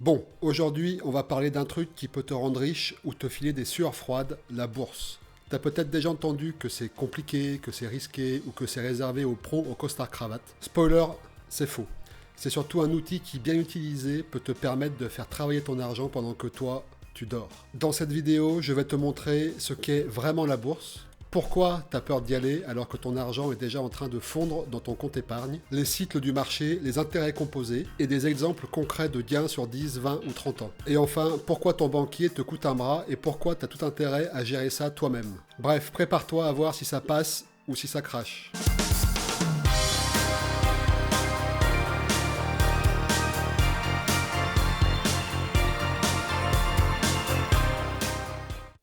Bon, aujourd'hui, on va parler d'un truc qui peut te rendre riche ou te filer des sueurs froides, la bourse. T'as peut-être déjà entendu que c'est compliqué, que c'est risqué ou que c'est réservé aux pros au costard-cravate. Spoiler, c'est faux. C'est surtout un outil qui, bien utilisé, peut te permettre de faire travailler ton argent pendant que toi, tu dors. Dans cette vidéo, je vais te montrer ce qu'est vraiment la bourse, pourquoi t'as peur d'y aller alors que ton argent est déjà en train de fondre dans ton compte épargne, les cycles du marché, les intérêts composés et des exemples concrets de gains sur 10, 20 ou 30 ans. Et enfin, pourquoi ton banquier te coûte un bras et pourquoi t'as tout intérêt à gérer ça toi-même. Bref, prépare-toi à voir si ça passe ou si ça crache.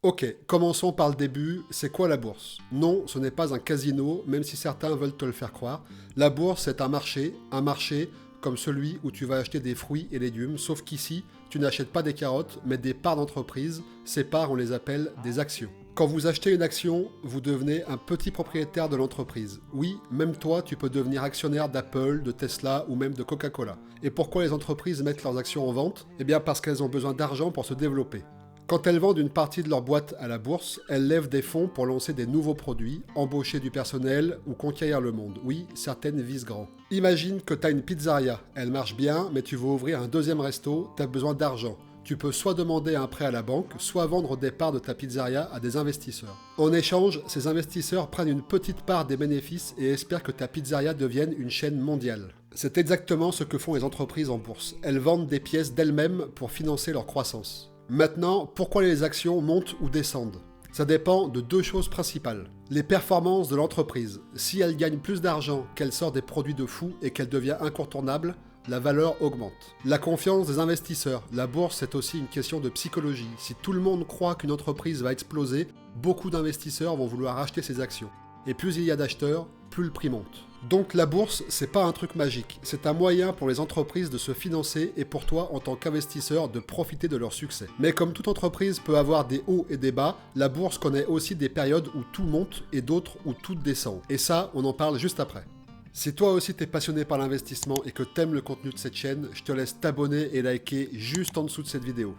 Ok, commençons par le début. C'est quoi la bourse? Non, ce n'est pas un casino, même si certains veulent te le faire croire. La bourse, c'est un marché comme celui où tu vas acheter des fruits et légumes, sauf qu'ici, tu n'achètes pas des carottes, mais des parts d'entreprise. Ces parts, on les appelle des actions. Quand vous achetez une action, vous devenez un petit propriétaire de l'entreprise. Oui, même toi, tu peux devenir actionnaire d'Apple, de Tesla ou même de Coca-Cola. Et pourquoi les entreprises mettent leurs actions en vente? Eh bien parce qu'elles ont besoin d'argent pour se développer. Quand elles vendent une partie de leur boîte à la bourse, elles lèvent des fonds pour lancer des nouveaux produits, embaucher du personnel ou conquérir le monde. Oui, certaines visent grand. Imagine que tu as une pizzeria, elle marche bien, mais tu veux ouvrir un deuxième resto, tu as besoin d'argent. Tu peux soit demander un prêt à la banque, soit vendre des parts de ta pizzeria à des investisseurs. En échange, ces investisseurs prennent une petite part des bénéfices et espèrent que ta pizzeria devienne une chaîne mondiale. C'est exactement ce que font les entreprises en bourse. Elles vendent des pièces d'elles-mêmes pour financer leur croissance. Maintenant, pourquoi les actions montent ou descendent? Ça dépend de deux choses principales. Les performances de l'entreprise. Si elle gagne plus d'argent, qu'elle sort des produits de fou et qu'elle devient incontournable, la valeur augmente. La confiance des investisseurs. La bourse, c'est aussi une question de psychologie. Si tout le monde croit qu'une entreprise va exploser, beaucoup d'investisseurs vont vouloir acheter ses actions. Et plus il y a d'acheteurs, plus le prix monte. Donc la bourse, c'est pas un truc magique, c'est un moyen pour les entreprises de se financer et pour toi en tant qu'investisseur de profiter de leur succès. Mais comme toute entreprise peut avoir des hauts et des bas, la bourse connaît aussi des périodes où tout monte et d'autres où tout descend. Et ça, on en parle juste après. Si toi aussi t'es passionné par l'investissement et que t'aimes le contenu de cette chaîne, je te laisse t'abonner et liker juste en dessous de cette vidéo.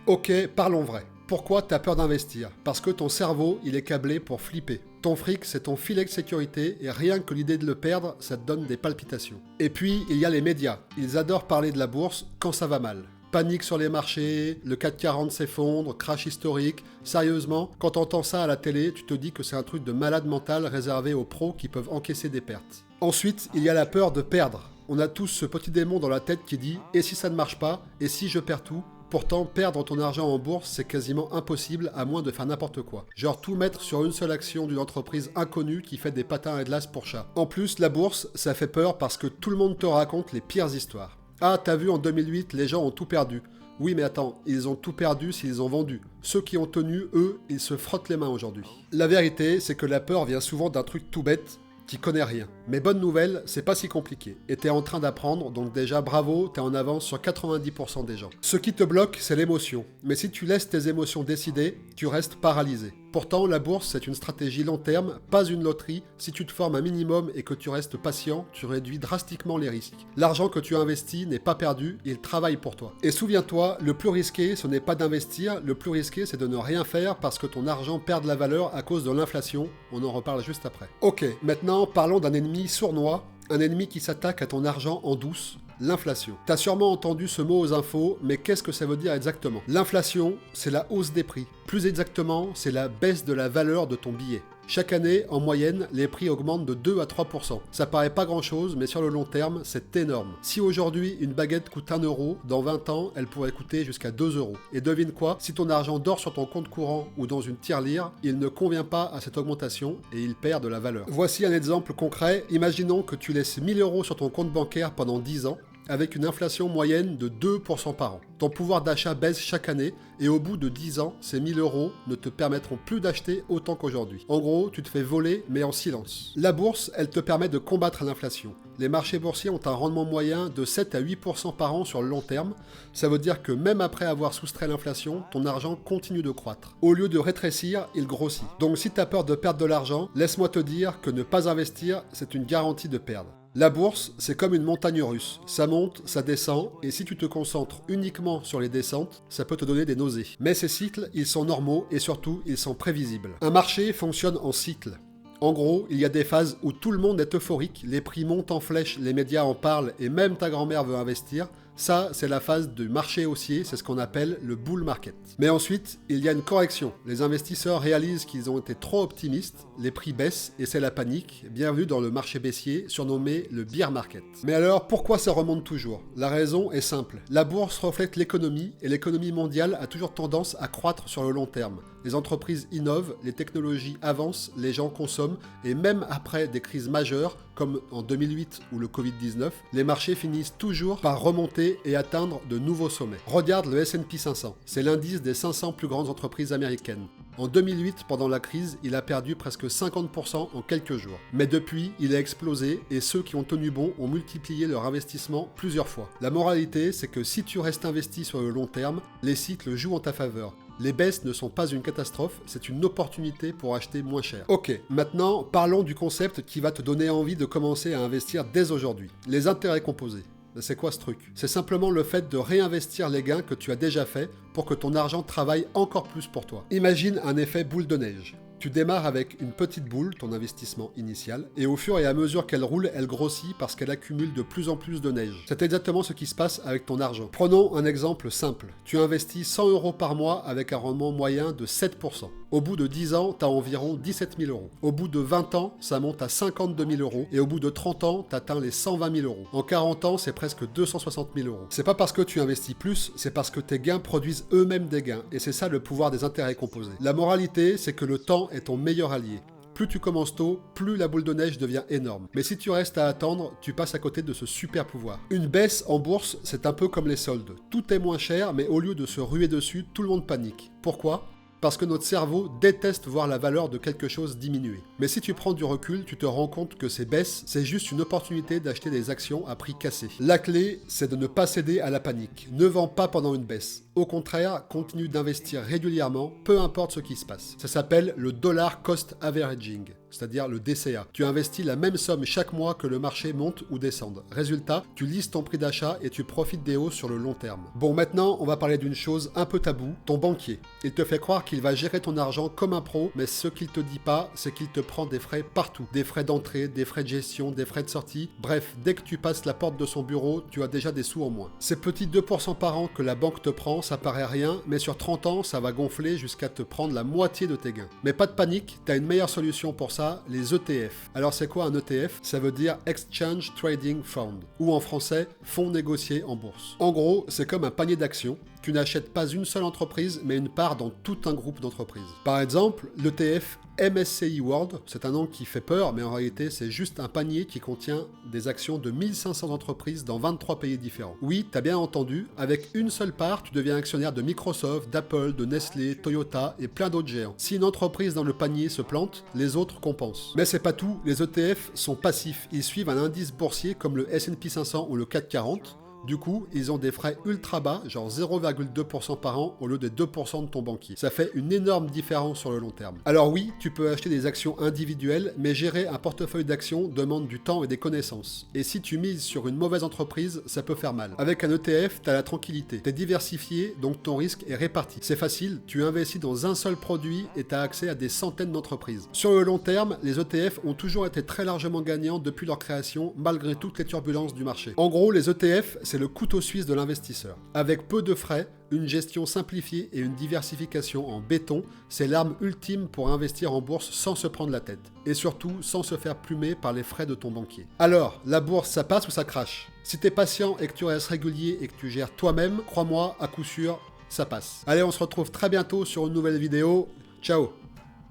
Ok, parlons vrai. Pourquoi t'as peur d'investir? Parce que ton cerveau, il est câblé pour flipper. Ton fric, c'est ton filet de sécurité et rien que l'idée de le perdre, ça te donne des palpitations. Et puis, il y a les médias. Ils adorent parler de la bourse quand ça va mal. Panique sur les marchés, le CAC 40 s'effondre, crash historique. Sérieusement, quand t'entends ça à la télé, tu te dis que c'est un truc de malade mental réservé aux pros qui peuvent encaisser des pertes. Ensuite, il y a la peur de perdre. On a tous ce petit démon dans la tête qui dit « Et si ça ne marche pas? Et si je perds tout ?» Pourtant, perdre ton argent en bourse, c'est quasiment impossible à moins de faire n'importe quoi. Genre tout mettre sur une seule action d'une entreprise inconnue qui fait des patins à glace pour chat. En plus, la bourse, ça fait peur parce que tout le monde te raconte les pires histoires. Ah, t'as vu en 2008, les gens ont tout perdu. Oui, mais attends, ils ont tout perdu s'ils ont vendu. Ceux qui ont tenu, eux, ils se frottent les mains aujourd'hui. La vérité, c'est que la peur vient souvent d'un truc tout bête, qui connaît rien. Mais bonne nouvelle, c'est pas si compliqué. Et t'es en train d'apprendre, donc déjà bravo, t'es en avance sur 90% des gens. Ce qui te bloque, c'est l'émotion. Mais si tu laisses tes émotions décider, tu restes paralysé. Pourtant, la bourse, c'est une stratégie long terme, pas une loterie. Si tu te formes un minimum et que tu restes patient, tu réduis drastiquement les risques. L'argent que tu investis n'est pas perdu, il travaille pour toi. Et souviens-toi, le plus risqué, ce n'est pas d'investir, le plus risqué, c'est de ne rien faire parce que ton argent perd de la valeur à cause de l'inflation. On en reparle juste après. Ok, maintenant, parlons d'un ennemi sournois, un ennemi qui s'attaque à ton argent en douce. L'inflation. T'as sûrement entendu ce mot aux infos, mais qu'est-ce que ça veut dire exactement? L'inflation, c'est la hausse des prix. Plus exactement, c'est la baisse de la valeur de ton billet. Chaque année, en moyenne, les prix augmentent de 2 à 3%. Ça paraît pas grand-chose, mais sur le long terme, c'est énorme. Si aujourd'hui, une baguette coûte 1 euro, dans 20 ans, elle pourrait coûter jusqu'à 2 euros. Et devine quoi? Si ton argent dort sur ton compte courant ou dans une tirelire, il ne convient pas à cette augmentation et il perd de la valeur. Voici un exemple concret. Imaginons que tu laisses 1000 euros sur ton compte bancaire pendant 10 ans. Avec une inflation moyenne de 2% par an. Ton pouvoir d'achat baisse chaque année et au bout de 10 ans, ces 1000 euros ne te permettront plus d'acheter autant qu'aujourd'hui. En gros, tu te fais voler mais en silence. La bourse, elle te permet de combattre l'inflation. Les marchés boursiers ont un rendement moyen de 7 à 8% par an sur le long terme. Ça veut dire que même après avoir soustrait l'inflation, ton argent continue de croître. Au lieu de rétrécir, il grossit. Donc si tu as peur de perdre de l'argent, laisse-moi te dire que ne pas investir, c'est une garantie de perdre. La bourse, c'est comme une montagne russe. Ça monte, ça descend, et si tu te concentres uniquement sur les descentes, ça peut te donner des nausées. Mais ces cycles, ils sont normaux et surtout, ils sont prévisibles. Un marché fonctionne en cycle. En gros, il y a des phases où tout le monde est euphorique, les prix montent en flèche, les médias en parlent et même ta grand-mère veut investir. Ça, c'est la phase du marché haussier, c'est ce qu'on appelle le bull market. Mais ensuite, il y a une correction. Les investisseurs réalisent qu'ils ont été trop optimistes, les prix baissent et c'est la panique. Bienvenue dans le marché baissier, surnommé le bear market. Mais alors, pourquoi ça remonte toujours? La raison est simple. La bourse reflète l'économie et l'économie mondiale a toujours tendance à croître sur le long terme. Les entreprises innovent, les technologies avancent, les gens consomment et même après des crises majeures, comme en 2008 ou le Covid-19, les marchés finissent toujours par remonter et atteindre de nouveaux sommets. Regarde le S&P 500, c'est l'indice des 500 plus grandes entreprises américaines. En 2008, pendant la crise, il a perdu presque 50% en quelques jours. Mais depuis, il a explosé et ceux qui ont tenu bon ont multiplié leur investissement plusieurs fois. La moralité, c'est que si tu restes investi sur le long terme, les cycles jouent en ta faveur. Les baisses ne sont pas une catastrophe, c'est une opportunité pour acheter moins cher. Ok, maintenant parlons du concept qui va te donner envie de commencer à investir dès aujourd'hui. Les intérêts composés. C'est quoi ce truc? C'est simplement le fait de réinvestir les gains que tu as déjà faits pour que ton argent travaille encore plus pour toi. Imagine un effet boule de neige. Tu démarres avec une petite boule, ton investissement initial, et au fur et à mesure qu'elle roule, elle grossit parce qu'elle accumule de plus en plus de neige. C'est exactement ce qui se passe avec ton argent. Prenons un exemple simple. Tu investis 100 € par mois avec un rendement moyen de 7%. Au bout de 10 ans, tu as environ 17 000 €. Au bout de 20 ans, ça monte à 52 000 €. Et au bout de 30 ans, tu atteins les 120 000 €. En 40 ans, c'est presque 260 000 €. C'est pas parce que tu investis plus, c'est parce que tes gains produisent eux-mêmes des gains. Et c'est ça le pouvoir des intérêts composés. La moralité, c'est que le temps est ton meilleur allié. Plus tu commences tôt, plus la boule de neige devient énorme. Mais si tu restes à attendre, tu passes à côté de ce super pouvoir. Une baisse en bourse, c'est un peu comme les soldes. Tout est moins cher, mais au lieu de se ruer dessus, tout le monde panique. Pourquoi ? Parce que notre cerveau déteste voir la valeur de quelque chose diminuer. Mais si tu prends du recul, tu te rends compte que ces baisses, c'est juste une opportunité d'acheter des actions à prix cassé. La clé, c'est de ne pas céder à la panique. Ne vends pas pendant une baisse. Au contraire, continue d'investir régulièrement, peu importe ce qui se passe. Ça s'appelle le dollar cost averaging, c'est-à-dire le DCA. Tu investis la même somme chaque mois que le marché monte ou descende. Résultat, tu lises ton prix d'achat et tu profites des hausses sur le long terme. Bon, maintenant, on va parler d'une chose un peu taboue, ton banquier. Il te fait croire qu'il va gérer ton argent comme un pro, mais ce qu'il te dit pas, c'est qu'il te prend des frais partout. Des frais d'entrée, des frais de gestion, des frais de sortie. Bref, dès que tu passes la porte de son bureau, tu as déjà des sous en moins. Ces petits 2% par an que la banque te prend, ça paraît rien, mais sur 30 ans, ça va gonfler jusqu'à te prendre la moitié de tes gains. Mais pas de panique, t'as une meilleure solution pour ça, les ETF. Alors c'est quoi un ETF? Ça veut dire Exchange Trading Fund, ou en français, fonds négociés en bourse. En gros, c'est comme un panier d'actions. Tu n'achètes pas une seule entreprise, mais une part dans tout un groupe d'entreprises. Par exemple, l'ETF MSCI World, c'est un nom qui fait peur, mais en réalité, c'est juste un panier qui contient des actions de 1500 entreprises dans 23 pays différents. Oui, t'as bien entendu, avec une seule part, tu deviens actionnaire de Microsoft, d'Apple, de Nestlé, Toyota et plein d'autres géants. Si une entreprise dans le panier se plante, les autres compensent. Mais c'est pas tout, les ETF sont passifs. Ils suivent un indice boursier comme le S&P 500 ou le CAC 40. Du coup, ils ont des frais ultra bas, genre 0,2% par an au lieu des 2% de ton banquier. Ça fait une énorme différence sur le long terme. Alors oui, tu peux acheter des actions individuelles, mais gérer un portefeuille d'actions demande du temps et des connaissances. Et si tu mises sur une mauvaise entreprise, ça peut faire mal. Avec un ETF, t'as la tranquillité. T'es diversifié, donc ton risque est réparti. C'est facile, tu investis dans un seul produit et t'as accès à des centaines d'entreprises. Sur le long terme, les ETF ont toujours été très largement gagnants depuis leur création, malgré toutes les turbulences du marché. En gros, les ETF, c'est le couteau suisse de l'investisseur. Avec peu de frais, une gestion simplifiée et une diversification en béton, c'est l'arme ultime pour investir en bourse sans se prendre la tête. Et surtout, sans se faire plumer par les frais de ton banquier. Alors, la bourse, ça passe ou ça crache? Si t'es patient et que tu restes régulier et que tu gères toi-même, crois-moi, à coup sûr, ça passe. Allez, on se retrouve très bientôt sur une nouvelle vidéo. Ciao!